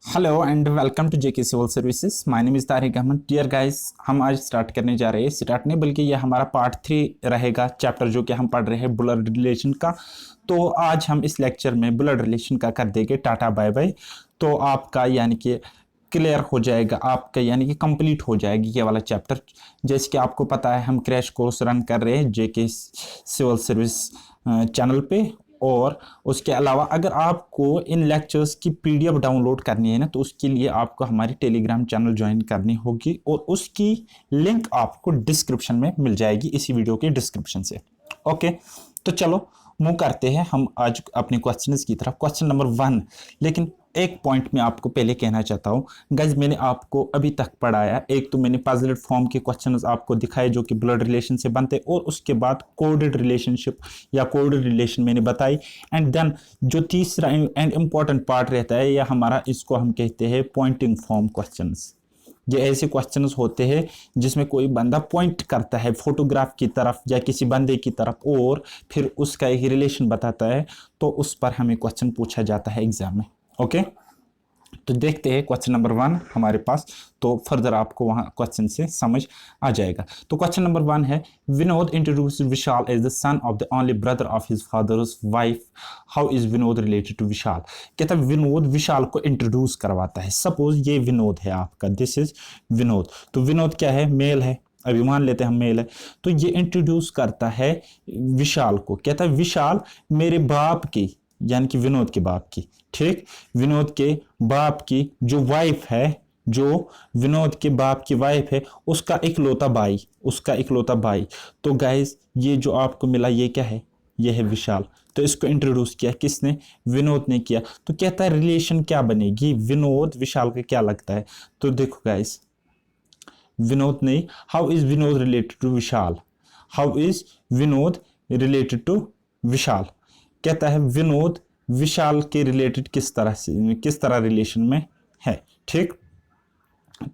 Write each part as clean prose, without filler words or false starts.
Hello and welcome to JK civil services. My name is Tariq Ahmed. Dear guys, हम आज start करने जा रहे हैं, स्टार्ट नहीं बल्कि ये हमारा पार्ट 3 रहेगा चैप्टर जो कि हम पढ़ रहे हैं ब्लड रिलेशन का। तो आज हम इस लेक्चर में ब्लड रिलेशन का कर देंगे टाटा बाय बाय। तो आपका यानी कि क्लियर हो जाएगा, आपका यानी कि कंप्लीट हो जाएगी ये वाला चैप्टर। जैसे कि आपको पता है हम क्रैश कोर्स रन कर रहे हैं जेके सिविल सर्विस चैनल पे। और उसके अलावा अगर आपको इन लेक्चर्स की पीडीएफ डाउनलोड करनी है ना, तो उसके लिए आपको हमारी टेलीग्राम चैनल ज्वाइन करनी होगी और उसकी लिंक आपको डिस्क्रिप्शन में मिल जाएगी, इसी वीडियो के डिस्क्रिप्शन से। ओके, तो चलो मूव करते हैं हम आज अपने क्वेश्चंस की तरफ। Question number 1। लेकिन एक पॉइंट में आपको पहले कहना चाहता हूँ गाइज, मैंने आपको अभी तक पढ़ाया, एक तो मैंने पॉजिटिव फॉर्म के क्वेश्चंस आपको दिखाए जो कि ब्लड रिलेशन से बनते, और उसके बाद कोडेड रिलेशनशिप या कोडेड रिलेशन मैंने बताई। एंड देन जो तीसरा एंड इम्पॉर्टेंट पार्ट रहता है या हमारा, इसको हम कहते हैं पॉइंटिंग फॉर्म क्वेश्चंस। ये ऐसे क्वेश्चंस होते हैं जिसमें कोई बंदा पॉइंट करता है फोटोग्राफ की तरफ या किसी बंदे की तरफ और फिर उसका एक रिलेशन बताता है, तो उस पर हमें क्वेश्चन पूछा जाता है एग्जाम में। ओके, तो देखते हैं क्वेश्चन नंबर 1 हमारे पास, तो फर्दर आपको वहां क्वेश्चन से समझ आ जाएगा। तो क्वेश्चन नंबर 1 है, Vinod introduce Vishal as the son of the only brother of his father's wife, how is Vinod related to Vishal. कहता है विनोद विशाल को इंट्रोड्यूस करवाता है। सपोज ये विनोद है आपका, दिस इज विनोद। तो विनोद क्या है? मेल है, अभी मान लेते हैं हम मेल है। तो ये इंट्रोड्यूस करता है विशाल को, कहता है विशाल मेरे बाप की, यानी कि विनोद के बाप की, ठीक, विनोद के बाप की जो वाइफ है, जो विनोद के बाप की वाइफ है, उसका इकलौता भाई, उसका इकलौता भाई। तो गाइस ये जो आपको मिला ये क्या है? ये है विशाल। तो इसको इंट्रोड्यूस किया किसने? विनोद ने किया। तो कहता है रिलेशन क्या बनेगी, विनोद विशाल का क्या लगता है? तो देखो गाइस, विनोद नहीं, how is Vinod related to Vishal, how is Vinod related to Vishal. कहता है विनोद विशाल के रिलेटेड किस तरह से, किस तरह रिलेशन में है, ठीक।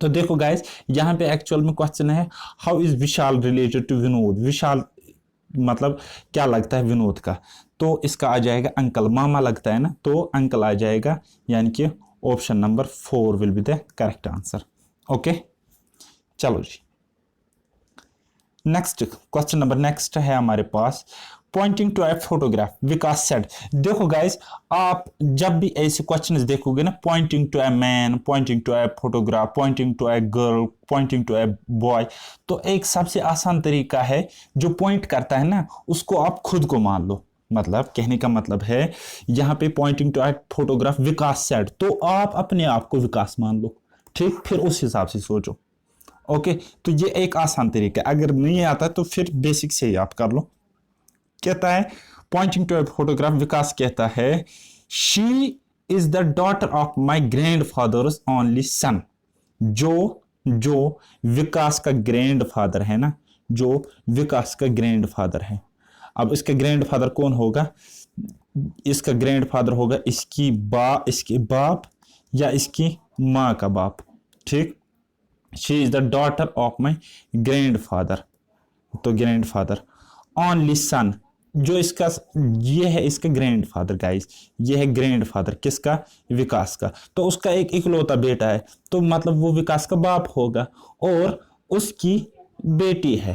तो देखो गाइस, यहां पे एक्चुअल में क्वेश्चन है how is Vishal related to Vinod. Vishal मतलब क्या लगता है विनोद का? तो इसका आ जाएगा अंकल, मामा लगता है ना, तो अंकल आ जाएगा, यानी कि option number 4 will be the correct answer. Okay, चलो जी नेक्स्ट क्वेश्चन नंबर नेक्स्ट है हमारे पास, pointing to a photograph Vikas said. देखो गाइस, आप जब भी ऐसे क्वेश्चंस देखोगे ना, pointing to a man, pointing to a photograph, pointing to a girl, pointing to a boy, तो एक सबसे आसान तरीका है, जो पॉइंट करता है ना उसको आप खुद को मान लो। मतलब कहने का मतलब है यहाँ पे pointing to a photograph Vikas said, तो आप अपने आप को विकास मान लो, ठीक, फिर उस हिसाब से सोचो। ओके, तो ये एक आसान तरीका है, अगर नहीं आता तो फिर बेसिक से ही आप कर लो। कहता है पॉइंटिंग टू ए फोटोग्राफ, विकास कहता है she is the daughter of my grand fathers only son. जो जो विकास का ग्रैंड फादर है ना, जो विकास का ग्रैंड फादर है, अब इसका ग्रैंड फादर कौन होगा? इसका ग्रैंड फादर होगा इसके बाप या इसकी माँ का बाप, ठीक। She is the daughter of my grand father, तो ग्रैंड फादर ओनली सन, जो इसका ये है इसका ग्रैंड फादर गाइस, ये है ग्रैंड फादर किसका? विकास का। तो उसका एक इकलौता बेटा है, तो मतलब वो विकास का बाप होगा, और उसकी बेटी है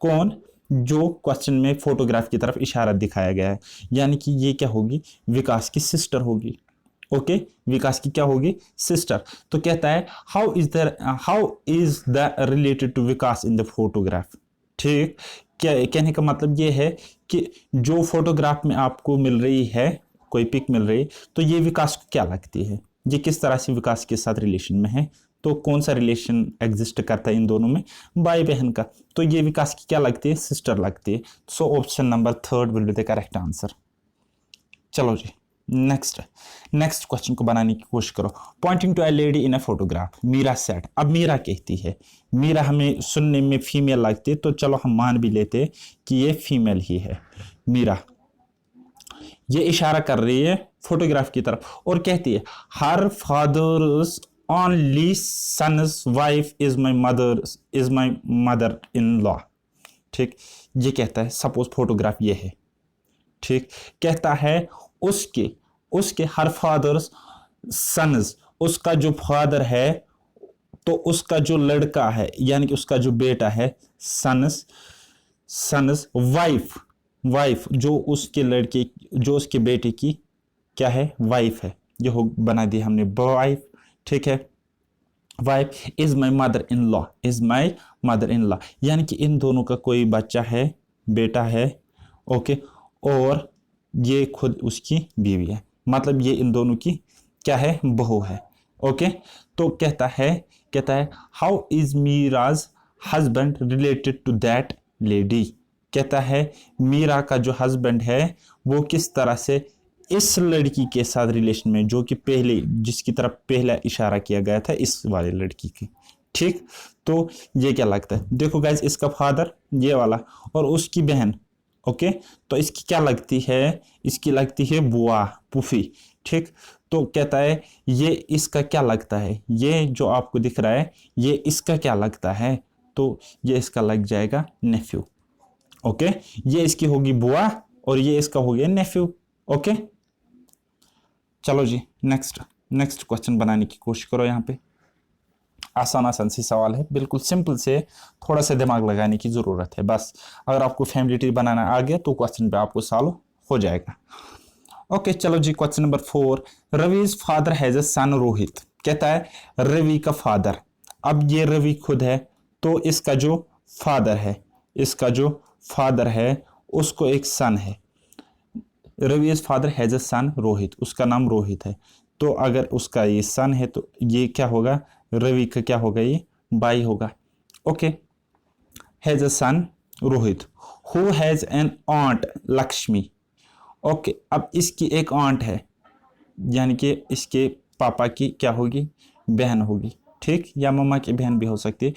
कौन? जो क्वेश्चन में फोटोग्राफ की तरफ इशारा दिखाया गया है, यानी कि ये क्या होगी? विकास की सिस्टर होगी। ओके, विकास की क्या होगी? सिस्टर। तो कहता है how is the related to Vikas in the photograph, ठीक। क्या कहने का मतलब ये है कि जो फोटोग्राफ में आपको मिल रही है, कोई पिक मिल रही है, तो ये विकास को क्या लगती है, ये किस तरह से विकास के साथ रिलेशन में है? तो कौन सा रिलेशन एग्जिस्ट करता है इन दोनों में? भाई बहन का। तो ये विकास की क्या लगती है? सिस्टर लगती है। So option number 3 will be the correct answer. चलो जी नेक्स्ट क्वेश्चन को बनाने की कोशिश करो। Pointing to a lady in a photograph, Meera said. अब मीरा कहती है, मीरा हमें सुनने में फीमेल लगती है, तो चलो हम मान भी लेते हैं कि ये फीमेल ही है। मीरा ये इशारा कर रही है फोटोग्राफ की तरफ और कहती है her father's only son's wife is my mother in law, ठीक। ये कहता है सपोज फोटोग्राफ ये है, ठीक। कहता है उसके उसके हर फादर्स सन्स, उसका जो फादर है, तो उसका जो लड़का है यानी कि उसका जो बेटा है, सन्स सन्स वाइफ, वाइफ जो उसके लड़के, जो उसके बेटे की क्या है, वाइफ है। ये हो बना दिया हमने वाइफ, ठीक है। Wife is my mother in law, is my mother in law, यानी कि इन दोनों का कोई बच्चा है, बेटा है, ओके, और ये खुद उसकी बीवी है, मतलब ये इन दोनों की क्या है, बहू है, ओके। तो कहता है how is Meera's husband related to that lady, कहता है मीरा का जो हस्बैंड है वो किस तरह से इस लड़की के साथ रिलेशन में, जो कि पहले जिसकी तरफ पहला इशारा किया गया था, इस वाले लड़की की, ठीक। तो ये क्या लगता है, देखो गाइज, इसका फादर ये वाला और उसकी बहन, ओके, तो इसकी क्या लगती है, इसकी लगती है बुआ, पुफी, ठीक। तो कहता है ये इसका क्या लगता है, ये जो आपको दिख रहा है ये इसका क्या लगता है, तो ये इसका लग जाएगा नेफ्यू, ओके। ये इसकी होगी बुआ और ये इसका हो गया नेफ्यू, ओके। चलो जी, नेक्स्ट क्वेश्चन बनाने की कोशिश करो। यहाँ पे आसान आसान सी सवाल है, बिल्कुल सिंपल से, थोड़ा सा दिमाग लगाने की ज़रूरत है बस। अगर आपको फैमिली ट्री बनाना आ गया तो क्वेश्चन पे आपको सॉल्व हो जाएगा। ओके चलो जी, question number 4, Ravi's father has a son Rohit, कहता है रवि का फादर, अब ये रवि खुद है, तो इसका जो फादर है उसको एक सन है, रवि's father has a son Rohit, उसका नाम रोहित है, तो अगर उसका ये सन है तो ये क्या होगा, रवि का क्या होगा, ये भाई होगा, okay. Has a son Rohit who has an aunt Lakshmi, okay. अब इसकी एक ऑन्ट है, यानी कि इसके पापा की क्या होगी, बहन होगी, ठीक, या मम्मा की बहन भी हो सकती है।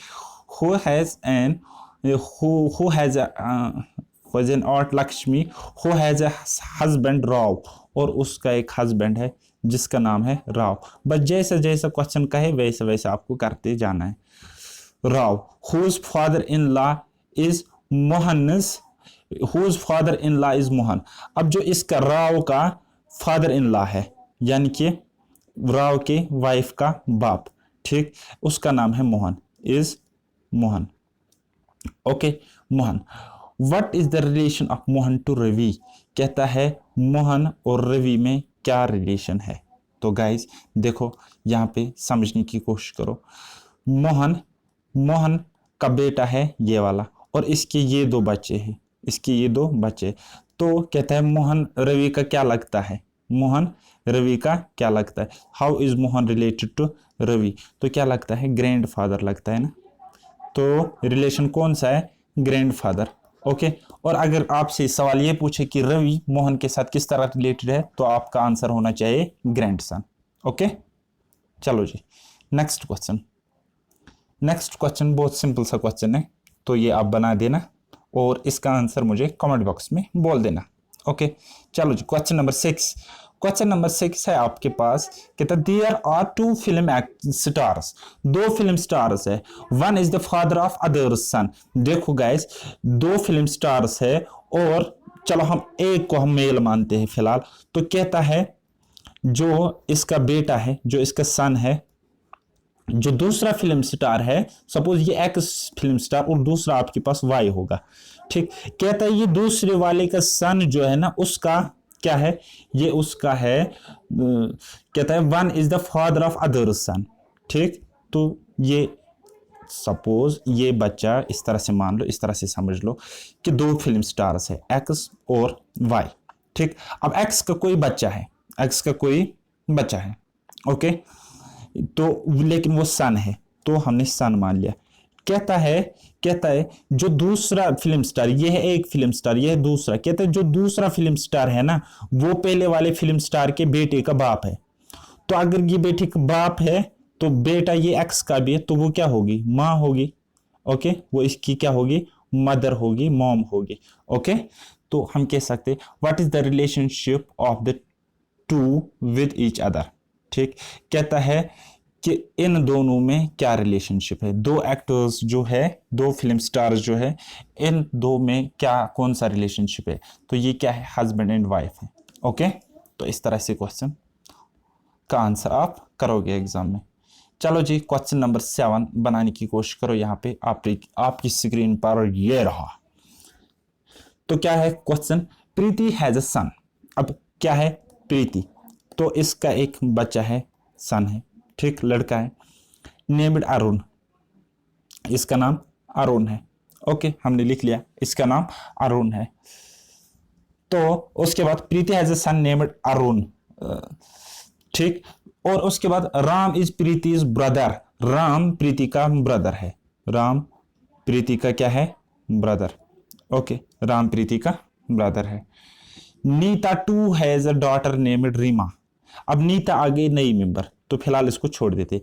Who has N who has an aunt Lakshmi who has a husband Rao, और उसका एक हस्बैंड है जिसका नाम है राव। बस जैसा जैसा क्वेश्चन का है वैसे वैसे आपको करते जाना है। Rao whose father in law is Mohan's, whose father in law is Mohan, अब जो इसका राव का फादर इन लॉ है, यानी कि राव के वाइफ का बाप, ठीक, उसका नाम है Mohan, is Mohan, okay, Mohan. What is the relation of Mohan to Ravi, कहता है मोहन और रवि में क्या रिलेशन है। तो गाइज देखो यहाँ पे समझने की कोशिश करो, मोहन का बेटा है ये वाला, और इसके ये दो बच्चे हैं, इसके ये दो बच्चे, तो कहता है मोहन रवि का क्या लगता है, मोहन रवि का क्या लगता है, how is Mohan related to Ravi, तो क्या लगता है, ग्रैंड फादर लगता है ना, तो रिलेशन कौन सा है, ग्रैंड फादर, ओके। और अगर आपसे सवाल ये पूछे कि रवि मोहन के साथ किस तरह रिलेटेड है, तो आपका आंसर होना चाहिए ग्रैंड सन, ओके। चलो जी, नेक्स्ट क्वेश्चन बहुत सिंपल सा क्वेश्चन है, तो ये आप बना देना और इसका आंसर मुझे कमेंट बॉक्स में बोल देना, ओके। चलो जी, क्वेश्चन नंबर 6 है आपके पास, कहता there are 2 film stars, 2 film stars है, one is the father of other son, देखो गाइस 2 फिल्म स्टार्स है, और चलो हम एक को हम मेल मानते हैं फिलहाल, तो कहता है जो इसका बेटा है, जो इसका सन है, जो दूसरा फिल्म स्टार है, सपोज ये एक्स फिल्म स्टार और दूसरा आपके पास वाई होगा, ठीक, कहता है ये दूसरे वाले का सन जो है ना, उसका क्या है, ये उसका है, कहता है one is the father of other son, ठीक। तो ये सपोज ये बच्चा इस तरह से मान लो, इस तरह से समझ लो कि 2 फिल्म स्टार्स है, एक्स और वाई, ठीक। अब एक्स का कोई बच्चा है, ओके, तो लेकिन वो सन है, तो हमने सन मान लिया। कहता है जो दूसरा फिल्म स्टार, ये है एक फिल्म स्टार, ये है दूसरा, कहता है जो दूसरा फिल्म स्टार है ना, वो पहले वाले फिल्म स्टार के बेटे का बाप है, तो अगर ये बेटे का बाप है तो बेटा ये एक्स का भी है, तो वो क्या होगी, माँ होगी, ओके, वो इसकी क्या होगी, मदर होगी, मॉम होगी, ओके। तो हम कह सकते what is the relationship of the two with each other, ठीक। कहता है कि इन दोनों में क्या रिलेशनशिप है, 2 एक्टर्स जो है, 2 फिल्म स्टार्स जो है, इन दो में क्या कौन सा रिलेशनशिप है, तो ये क्या है, हस्बैंड एंड वाइफ है, ओके। तो इस तरह से क्वेश्चन का आंसर आप करोगे एग्जाम में। चलो जी, क्वेश्चन नंबर 7 बनाने की कोशिश करो। यहाँ पे आपकी स्क्रीन पर ये रहा। तो क्या है क्वेश्चन? प्रीति हैज अ सन। अब क्या है प्रीति? तो इसका एक बच्चा है, सन है, ठीक, लड़का है, नेम्ड अरुण। इसका नाम अरुण है। ओके, हमने लिख लिया, इसका नाम अरुण है। तो उसके बाद Preeti has a son named Arun, ठीक। और उसके बाद Ram is Preeti is brother. Ram Preeti का ब्रदर है। राम प्रीति का क्या है? ब्रदर। ओके, राम प्रीति का ब्रदर है। Neeta too has a daughter named Reema. अब नीता आगे नई मेंबर, तो फिलहाल इसको छोड़ देते।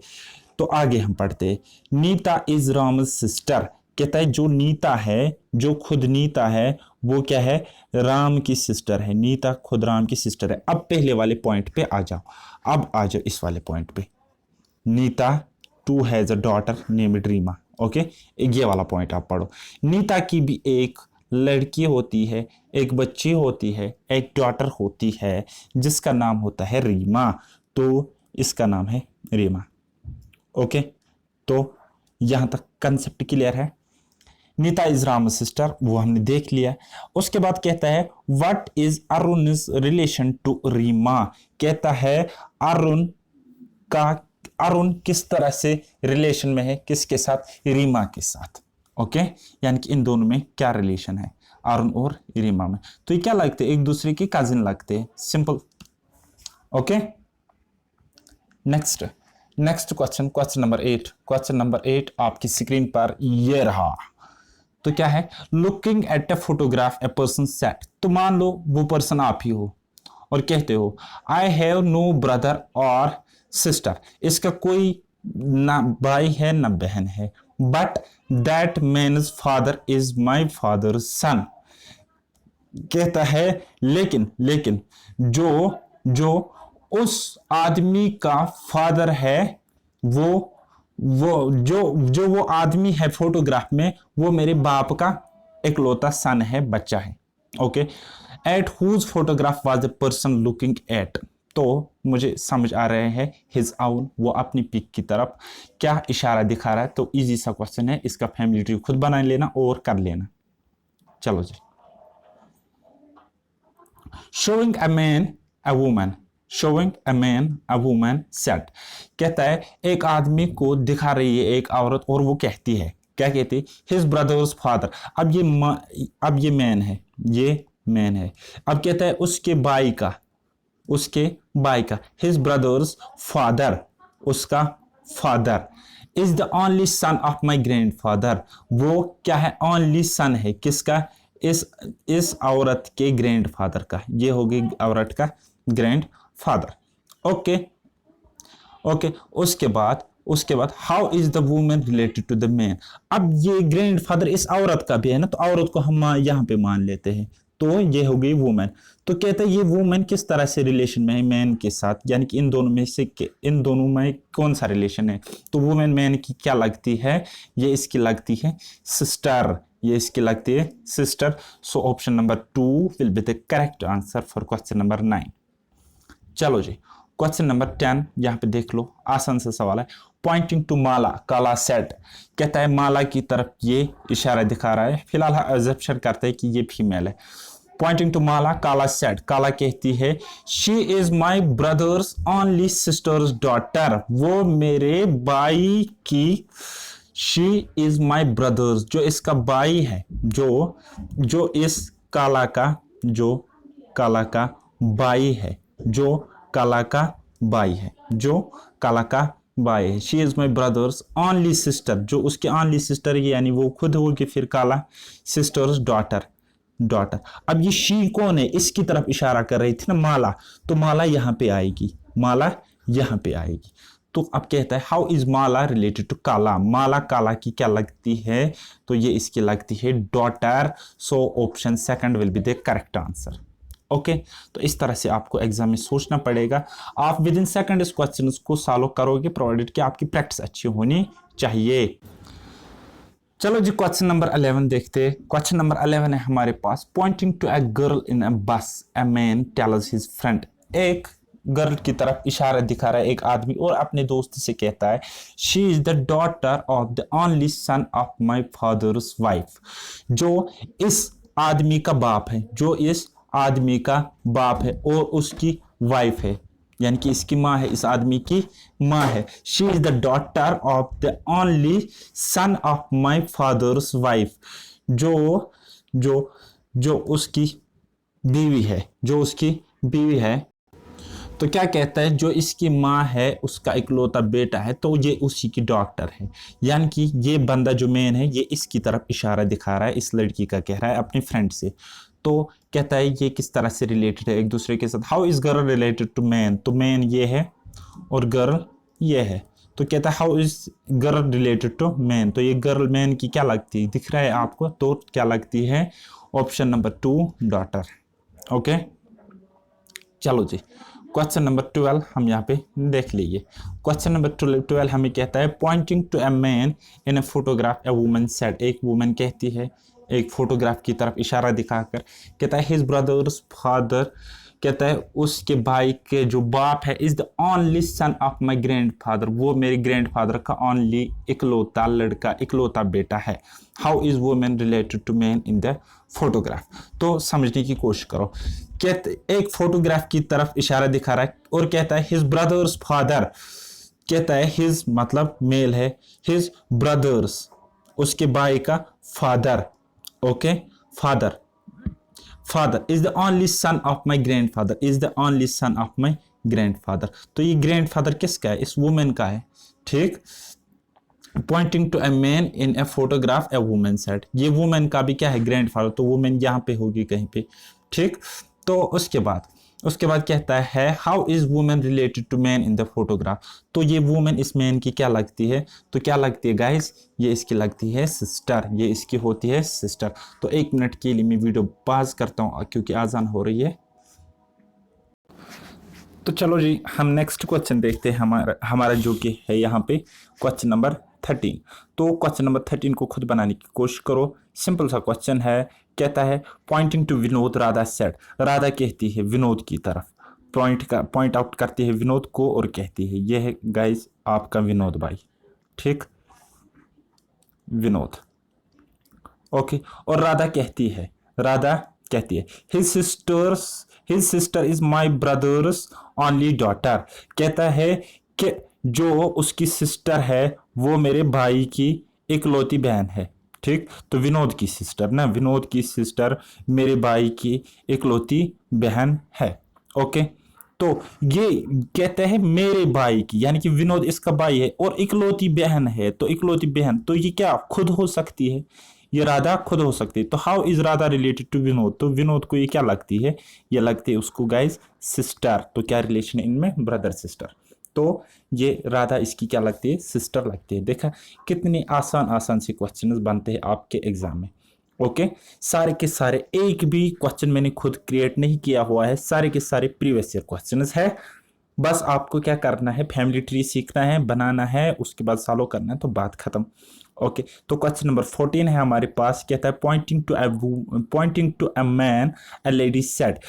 तो आगे हम पढ़ते, नीता इज राम सिस्टर। कहता है जो नीता है, जो खुद नीता है, वो क्या है? राम की सिस्टर है। नीता खुद राम की सिस्टर है। अब पहले वाले पॉइंट पे आ जाओ। अब आ जाओ इस वाले पॉइंट पे। Neeta too has a daughter named Reema. Okay, ये वाला पॉइंट आप पढ़ो। नीता की भी एक लड़की होती है, एक बच्ची होती है, एक डॉटर होती है, जिसका नाम होता है रीमा। तो इसका नाम है रीमा। ओके, तो यहां तक कंसेप्ट क्लियर है। नीता इज राम सिस्टर, वो हमने देख लिया। उसके बाद कहता है what is Arun relation to Reema. कहता है अरुण का, अरुण किस तरह से रिलेशन में है, किसके साथ? रीमा के साथ। ओके, यानी कि इन दोनों में क्या रिलेशन है, अरुण और रीमा में? तो ये क्या लगते हैं? एक दूसरे के कजिन लगते हैं, simple. Okay, next question, question number 8। Question number 8 आपकी स्क्रीन पर ये रहा। तो क्या है? Looking at a photograph a person set. तो मान लो वो पर्सन आप ही हो और कहते हो आई हैव नो ब्रदर और सिस्टर। इसका कोई ना भाई है ना बहन है, but that man's father is my father son. कहता है लेकिन जो उस आदमी का फादर है, वो जो आदमी है फोटोग्राफ में, वो मेरे बाप का इकलौता सन है, बच्चा है। Okay, at whose photograph was the person looking at. तो मुझे समझ आ रहे हैं हिज आउन, वो अपनी पिक की तरफ क्या इशारा दिखा रहा है। तो इजी सा क्वेश्चन है, इसका फैमिली ट्री खुद बना लेना और कर लेना। चलो जी, showing a man a woman, showing a man a woman set. कहता है एक आदमी को दिखा रही है एक औरत, और वो कहती है, क्या कहती है? His brothers father. अब ये मैन है, ये मैन है। अब कहता है उसके भाई का हिज ब्रदर्स फादर, उसका father is the only son of my grand father. वो क्या है? ओनली सन है, किसका? इस औरत के ग्रैंड फादर का। ये होगी औरत का ग्रैंड फादर। ओके, उसके बाद how is the women related to the man. अब ये ग्रैंड फादर इस औरत का भी है ना, तो औरत को हम यहां पे मान लेते हैं, तो ये हो गई वुमेन। तो कहते हैं ये वुमेन किस तरह से रिलेशन में है मैन के साथ, यानी कि इन दोनों में कौन सा रिलेशन है? तो वुमेन मैन की क्या लगती है? ये इसकी लगती है सिस्टर, ये इसकी लगती है sister. So option number 2 will be the correct answer for question number 9। चलो जी, क्वेश्चन नंबर 10 यहां पे देख लो, आसान सा सवाल है। पॉइंटिंग टू माला, काला सेट। कहता है माला की तरफ ये इशारा दिखा रहा है। फिलहाल अजम्पशन करते हैं कि ये फीमेल है। पॉइंटिंग टू माला, काला सेट। काला कहती है she is my brothers only sisters daughter. वो मेरे भाई की, शी इज माई ब्रदर्स, जो इसका भाई है, जो इस काला का, जो काला का भाई है, जो काला का भाई है, जो काला का भाई है। She is my brothers only sister, जो उसकी ओनली सिस्टर है, यानी वो खुद होगी फिर काला, सिस्टर्स डॉटर। अब ये शी कौन है? इसकी तरफ इशारा कर रही थी ना माला, तो माला यहां पे आएगी, माला यहां पे आएगी। तो अब कहता है how is Mala related to Kala. Mala काला की क्या लगती है? तो ये इसकी लगती है daughter. So option second will be the correct answer. Okay, तो इस तरह से आपको एग्जाम में सोचना पड़ेगा। आप विद इन सेकंड इस क्वेश्चन को सॉल्व करोगे, प्रोवाइडेड कि आपकी प्रैक्टिस अच्छी होनी चाहिए। चलो जी, क्वेश्चन नंबर 11 देखते हैं। क्वेश्चन नंबर 11 है हमारे पास, pointing to a girl in a bus, a man tells his friend. एक गर्ल की तरफ इशारा दिखा रहा है एक आदमी और अपने दोस्त से कहता है she is the daughter of the only son of my father's wife. जो इस आदमी का बाप है, जो इस आदमी का बाप है और उसकी वाइफ है, यानी कि इसकी माँ है, इस आदमी की माँ है। She is the daughter of the only son of my father's wife. जो जो जो उसकी बीवी है, जो उसकी बीवी है। तो क्या कहता है, जो इसकी माँ है उसका इकलौता बेटा है, तो ये उसी की डॉक्टर है। यानी कि ये बंदा जो मेन है ये इसकी तरफ इशारा दिखा रहा है, इस लड़की का कह रहा है अपनी फ्रेंड से। तो कहता है ये किस तरह से रिलेटेड है एक दूसरे के साथ। How is girl related to man, तो मैन ये है और गर्ल ये है। तो कहता है how is girl related to man, तो ये गर्ल मैन की क्या लगती है, दिख रहा है आपको, तो क्या लगती है, ऑप्शन नंबर 2 डॉटर। ओके, चलो जी, क्वेश्चन नंबर 12 हम यहाँ पे देख लीजिए। क्वेश्चन नंबर 12 हमें कहता है pointing to a man in a photograph a woman said. एक वुमन कहती है एक फोटोग्राफ की तरफ इशारा दिखाकर, कहता है हिज ब्रदर्स फादर, कहता है उसके भाई के जो बाप है, is the only son of my grand father, वो मेरे ग्रैंड फादर का ओनली इकलौता लड़का, इकलौता बेटा है। How is women related to man in the photograph, तो समझने की कोशिश करो। कहते एक फोटोग्राफ की तरफ इशारा दिखा रहा है और कहता है हिज ब्रदर्स फादर, कहता है हिज मतलब मेल है, हिज ब्रदर्स उसके भाई का father, okay, father, father is the only son of my grand father, is the only son of my grand father. तो ये ग्रैंड फादर किसका है, इस वुमेन का है, ठीक। Pointing to a man in a photograph a women said, ये women का भी क्या है, ग्रैंड फादर, तो वुमेन यहाँ पे होगी कहीं पे, ठीक। तो उसके बाद कहता है how is women related to man in the photograph, तो ये वुमेन इस मैन की क्या लगती है, तो क्या लगती है गाइस, ये इसकी लगती है सिस्टर, ये इसकी होती है सिस्टर। तो 1 मिनट के लिए मैं वीडियो पॉज करता हूँ क्योंकि आजान हो रही है। तो चलो जी, हम नेक्स्ट क्वेश्चन देखते हैं। हमारा जो कि है यहाँ पे क्वेश्चन नंबर 13। तो क्वेश्चन नंबर 13 को खुद बनाने की कोशिश करो, सिंपल सा क्वेश्चन है। कहता है pointing to Vinod Radha said, Radha कहती है विनोद की तरफ, पॉइंट आउट करती है विनोद को और कहती है ये है गाइस आपका विनोद भाई, ठीक, विनोद, ओके। और राधा कहती है his sister is my brothers only daughter, कहता है कि जो उसकी सिस्टर है वो मेरे भाई की इकलौती बहन है, ठीक। तो विनोद की सिस्टर ना, विनोद की सिस्टर मेरे भाई की इकलौती बहन है, ओके। तो ये कहते हैं मेरे भाई की, यानी कि विनोद इसका भाई है और इकलौती बहन है, तो इकलौती बहन, तो ये क्या खुद हो सकती है, ये राधा खुद हो सकती है। तो how is Radha related to Vinod, तो विनोद को ये क्या लगती है, ये लगती है उसको गाइस सिस्टर। तो क्या रिलेशन है इनमें, ब्रदर सिस्टर। तो ये राधा इसकी क्या लगती है, सिस्टर लगती है। देखा कितने आसान से क्वेश्चन बनते हैं आपके एग्जाम में, ओके। सारे के सारे एक भी क्वेश्चन मैंने खुद क्रिएट नहीं किया हुआ है, सारे के सारे प्रीवियस ईयर क्वेश्चंस है। बस आपको क्या करना है, फैमिली ट्री सीखना है, बनाना है, उसके बाद सॉल्व करना है, तो बात खत्म, ओके। तो क्वेश्चन नंबर 14 है हमारे पास, कहता है pointing to a man a lady said,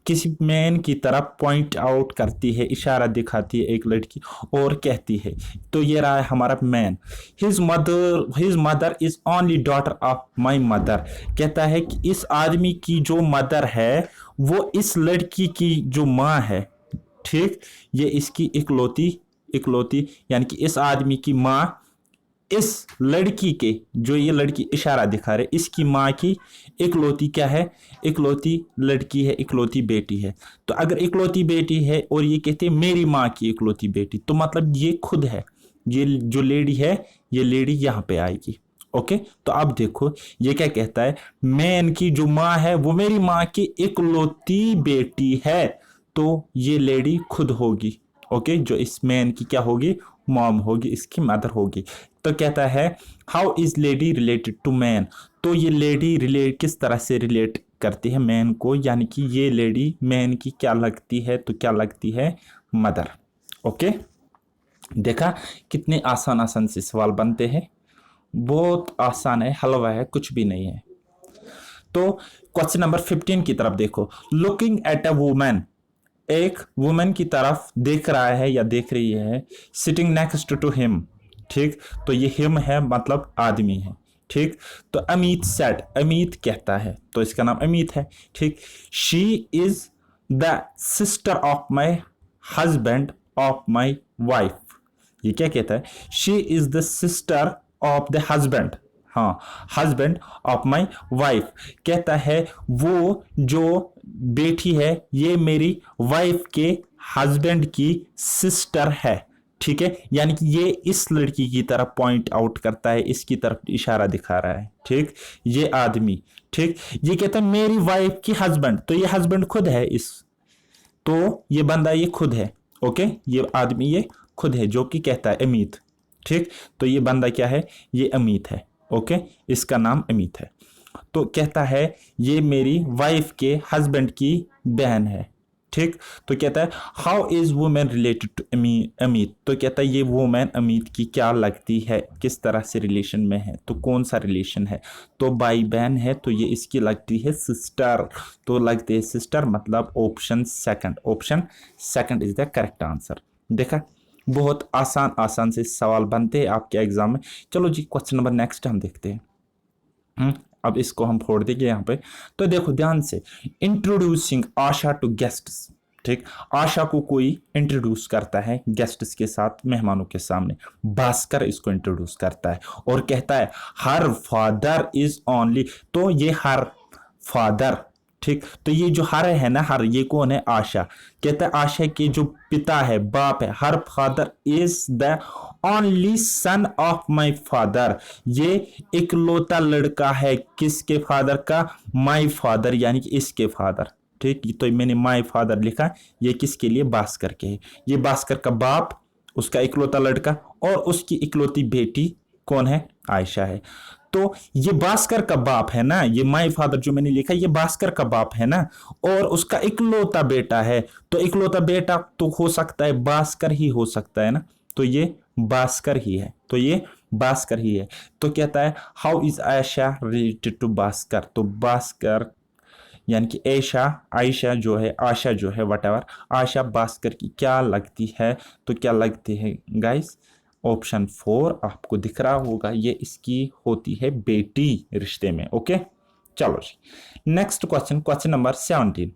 किसी मैन की तरफ पॉइंट आउट करती है, इशारा दिखाती है एक लड़की और कहती है, तो ये रहा है हमारा man. His mother is only daughter of my mother, कहता है कि इस आदमी की जो मदर है वो इस लड़की की जो माँ है, ठीक। ये इसकी इकलौती यानी कि इस आदमी की माँ इस लड़की के, जो ये लड़की इशारा दिखा रहे, इसकी माँ की इकलौती क्या है, इकलौती लड़की है, इकलौती बेटी है। तो अगर इकलौती बेटी है और ये कहते हैं मेरी माँ की इकलौती बेटी, तो मतलब ये खुद है, ये जो लेडी है ये लेडी यहाँ पे आएगी, ओके। तो अब देखो ये क्या कहता है, मैन की जो माँ है वो मेरी माँ की इकलौती बेटी है, तो ये लेडी खुद होगी, ओके। जो इस मैन की क्या होगी, मॉम होगी, इसकी मदर होगी। तो कहता है how is lady related to man, तो ये लेडी रिलेट किस तरह से रिलेट करती है मैन को, यानी कि ये लेडी मैन की क्या लगती है, तो क्या लगती है, मदर, ओके। देखा कितने आसान से सवाल बनते हैं, बहुत आसान है, हलवा है, कुछ भी नहीं है। तो क्वेश्चन नंबर 15 की तरफ देखो, लुकिंग एट अ वुमन एक वुमेन की तरफ देख रहा है या देख रही है, सिटिंग नेक्स्ट टू हिम, ठीक। तो ये हिम है मतलब आदमी है, ठीक। तो अमित सेड, अमित कहता है, तो इसका नाम अमित है, ठीक। She is the sister of my husband of my wife, ये क्या कहता है, she is the sister of the husband, हाँ, हस्बैंड ऑफ माई वाइफ, कहता है वो जो बेटी है ये मेरी वाइफ के हस्बैंड की सिस्टर है, ठीक है। यानी कि ये इस लड़की की तरफ पॉइंट आउट करता है, इसकी तरफ इशारा दिखा रहा है, ठीक। ये आदमी, ठीक, ये कहता है मेरी वाइफ की हस्बैंड, तो ये हस्बैंड खुद है, इस तो ये बंदा ये खुद है, ओके, ये आदमी ये खुद है जो कि कहता है अमित, ठीक। तो ये बंदा क्या है, ये अमित है, ओके, इसका नाम अमित है। तो कहता है ये मेरी वाइफ के हस्बैंड की बहन है, ठीक। तो कहता है how is women related to Amit, तो कहता है ये वुमेन अमित की क्या लगती है, किस तरह से रिलेशन में है, तो कौन सा रिलेशन है, तो भाई बहन है, तो ये इसकी लगती है सिस्टर, तो लगती है सिस्टर, मतलब option second is the correct answer. देखा, बहुत आसान आसान से सवाल बनते हैं आपके एग्जाम में। चलो जी, क्वेश्चन नंबर नेक्स्ट हम देखते हैं। अब इसको हम फोड़ देंगे यहाँ पे। तो देखो ध्यान से, इंट्रोड्यूसिंग आशा टू गेस्ट्स, ठीक। आशा को कोई इंट्रोड्यूस करता है गेस्ट्स के साथ, मेहमानों के सामने, भास्कर इसको इंट्रोड्यूस करता है और कहता है हर फादर इज ओनली, तो ये हर फादर, ठीक। तो ये जो हर है ना, हर, ये कौन है, आशा, कहता है आशा के जो पिता है, बाप है, her father is the only son of my father, ये इकलौता लड़का है, किसके फादर का, माई फादर, यानी कि इसके फादर, ठीक। तो मैंने माई फादर लिखा, ये किसके लिए, भास्कर के है, ये भास्कर का बाप, उसका इकलौता लड़का, और उसकी इकलौती बेटी कौन है, आयशा है। तो ये भास्कर का बाप है ना, ये माई फादर जो मैंने लिखा, ये भास्कर का बाप है ना, और उसका इकलौता बेटा है, तो इकलौता बेटा तो हो सकता है भास्कर ही हो सकता है ना, तो ये भास्कर ही है, तो ये भास्कर ही है। तो कहता है how is Ayesha related to Bhaskar, तो भास्कर यानी कि आयशा जो है, आशा जो है, वट आशा भास्कर की क्या लगती है, तो क्या लगती है गाइस, ऑप्शन 4 आपको दिख रहा होगा, ये इसकी होती है बेटी रिश्ते में, ओके। चलो जी, नेक्स्ट क्वेश्चन, क्वेश्चन नंबर 17,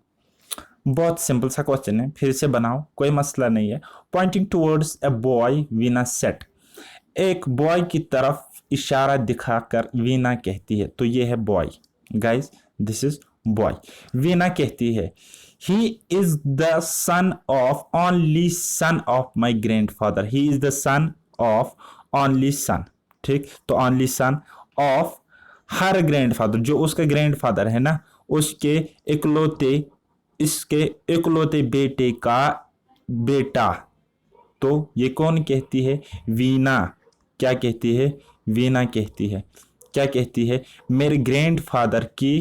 बहुत सिंपल सा क्वेश्चन है, फिर से बनाओ, कोई मसला नहीं है। Pointing towards a boy Veena set, एक बॉय की तरफ इशारा दिखाकर वीना कहती है, तो ये है boy guys, this is boy. Veena कहती है ही is the son of only son of my grandfather, he is the son of only सन, ठीक। तो only son of her grandfather, जो उसका ग्रैंडफादर है ना, उसके इकलौते, इसके इकलौते बेटे का बेटा, तो ये कौन कहती है, वीना, क्या कहती है, वीना कहती है, क्या कहती है, मेरे ग्रैंडफादर की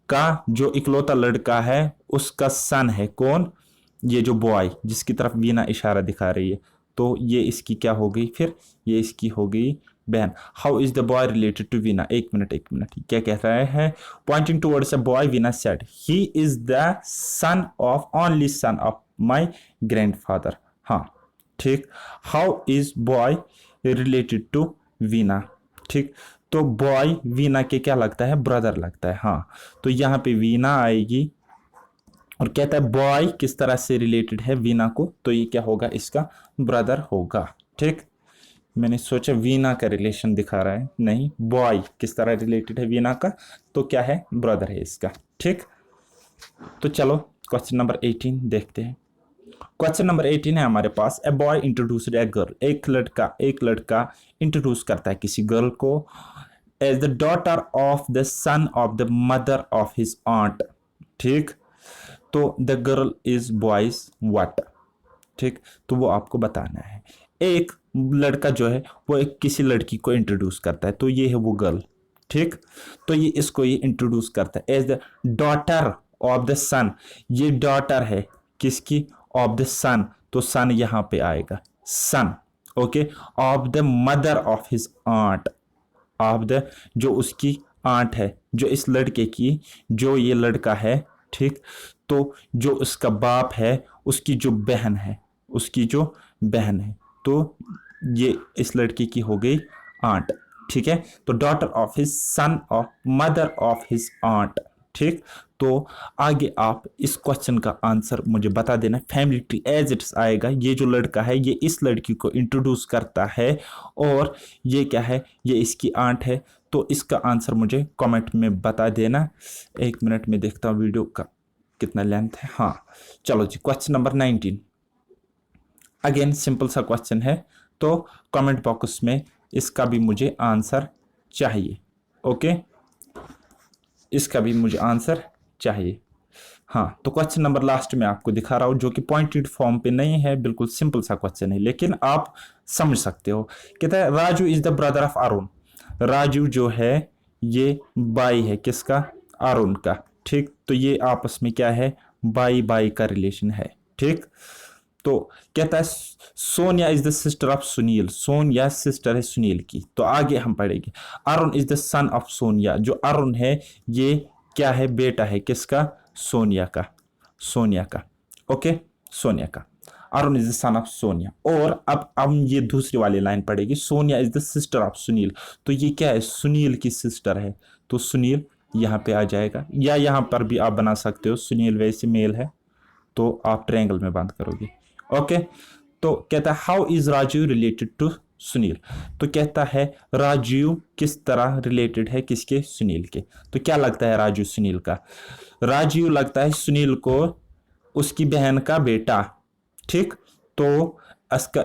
का जो इकलौता लड़का है उसका सन है, कौन, ये जो बॉय जिसकी तरफ वीना इशारा दिखा रही है, तो ये इसकी क्या हो गई, फिर ये इसकी हो गई बहन। How is the boy related to Veena, एक मिनट क्या कह रहा है, pointing towards a boy Veena said he is the son of only son of my grandfather, हाँ, ठीक। How is boy related to Veena, ठीक। तो बॉय वीना के क्या लगता है, ब्रदर लगता है, हाँ। तो यहाँ पे वीना आएगी और कहता है बॉय किस तरह से रिलेटेड है वीना को, तो ये क्या होगा, इसका ब्रदर होगा, ठीक। मैंने सोचा वीना का रिलेशन दिखा रहा है, नहीं, बॉय किस तरह रिलेटेड है वीना का, तो क्या है, ब्रदर है इसका, ठीक। तो चलो क्वेश्चन नंबर 18 देखते हैं। क्वेश्चन नंबर 18 है हमारे पास, a boy introduced a girl, एक लड़का इंट्रोड्यूस करता है किसी गर्ल को as the daughter of the son of the mother of his aunt, ठीक। तो the girl is boy's what, ठीक। तो वो आपको बताना है, एक लड़का जो है वो एक किसी लड़की को इंट्रोड्यूस करता है, तो ये है वो गर्ल, ठीक। तो ये इसको ये इंट्रोड्यूस करता है as the daughter of the son, ये डॉटर है किसकी, ऑफ द सन, तो सन यहाँ पे आएगा, son, okay, of the mother of his aunt, of the जो उसकी आंट है, जो इस लड़के की, जो ये लड़का है, ठीक। तो जो उसका बाप है उसकी जो बहन है, उसकी जो बहन है, तो ये इस लड़की की हो गई आंट। ठीक है, तो daughter of his son of mother of his aunt. ठीक, तो आगे आप इस क्वेश्चन का आंसर मुझे बता देना। फैमिली ट्री एज इट्स आएगा, ये जो लड़का है ये इस लड़की को इंट्रोड्यूस करता है और ये क्या है, ये इसकी आंट है। तो इसका आंसर मुझे कमेंट में बता देना। 1 मिनट में देखता हूँ वीडियो का कितना लेंथ है। हाँ चलो जी, क्वेश्चन नंबर 19 अगेन सिंपल सा क्वेश्चन है, तो कमेंट बॉक्स में इसका भी मुझे आंसर चाहिए। ओके, इसका भी मुझे आंसर चाहिए। हाँ, तो क्वेश्चन नंबर लास्ट में आपको दिखा रहा हूँ, जो कि पॉइंटेड फॉर्म पे नहीं है, बिल्कुल सिंपल सा क्वेश्चन है, लेकिन आप समझ सकते हो। कहता है Raju is the brother of Arun. Raju जो है ये भाई है किसका, अरुण का। ठीक, तो ये आपस में क्या है, भाई भाई का रिलेशन है। ठीक, तो कहता है Sonia is the sister of Sunil. Sonia sister है सुनील की। तो आगे हम पढ़ेंगे Arun is the son of Sonia. जो अरुण है ये क्या है, बेटा है किसका, सोनिया का, सोनिया का। ओके, सोनिया का। Arun is the son of Sonia. और अब हम ये दूसरी वाली लाइन पढ़ेगी, Sonia is the sister of Sunil. तो ये क्या है, सुनील की सिस्टर है, तो सुनील यहाँ पे आ जाएगा, या यहाँ पर भी आप बना सकते हो, सुनील वैसे मेल है तो आप ट्रायंगल में बांध करोगे। ओके, तो कहता है how is Rajeev related to Sunil. तो कहता है राजीव किस तरह रिलेटेड है किसके, सुनील के। तो क्या लगता है राजीव सुनील का, राजीव लगता है सुनील को उसकी बहन का बेटा। ठीक, तो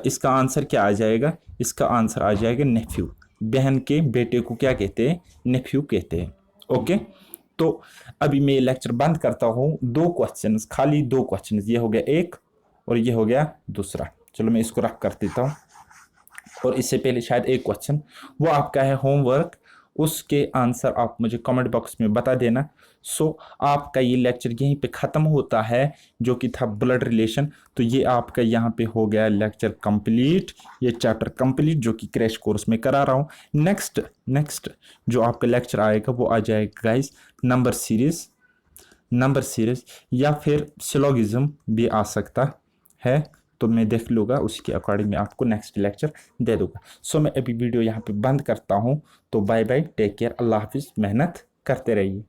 इसका आंसर क्या आ जाएगा, इसका आंसर आ जाएगा नेफ्यू। बहन के बेटे को क्या कहते हैं, नेफ्यू कहते हैं। ओके, तो अभी मैं लेक्चर बंद करता हूँ। 2 क्वेश्चंस, खाली 2 क्वेश्चंस, ये हो गया एक और ये हो गया दूसरा। चलो मैं इसको रख कर देता हूँ। और इससे पहले शायद एक क्वेश्चन, वो आपका है होमवर्क, उसके आंसर आप मुझे कमेंट बॉक्स में बता देना। सो आपका ये लेक्चर यहीं पे ख़त्म होता है, जो कि था ब्लड रिलेशन। तो ये आपका यहाँ पे हो गया लेक्चर कंप्लीट, ये चैप्टर कंप्लीट जो कि क्रैश कोर्स में करा रहा हूँ। नेक्स्ट जो आपका लेक्चर आएगा वो आ जाएगा गाइस नंबर सीरीज या फिर सिलोगिज्म भी आ सकता है। तो मैं देख लूँगा, उसके अकॉर्डिंग मैं आपको नेक्स्ट लेक्चर दे दूँगा। सो मैं अभी वीडियो यहाँ पे बंद करता हूँ। तो बाय बाय, टेक केयर, अल्लाह हाफिज़, मेहनत करते रहिए।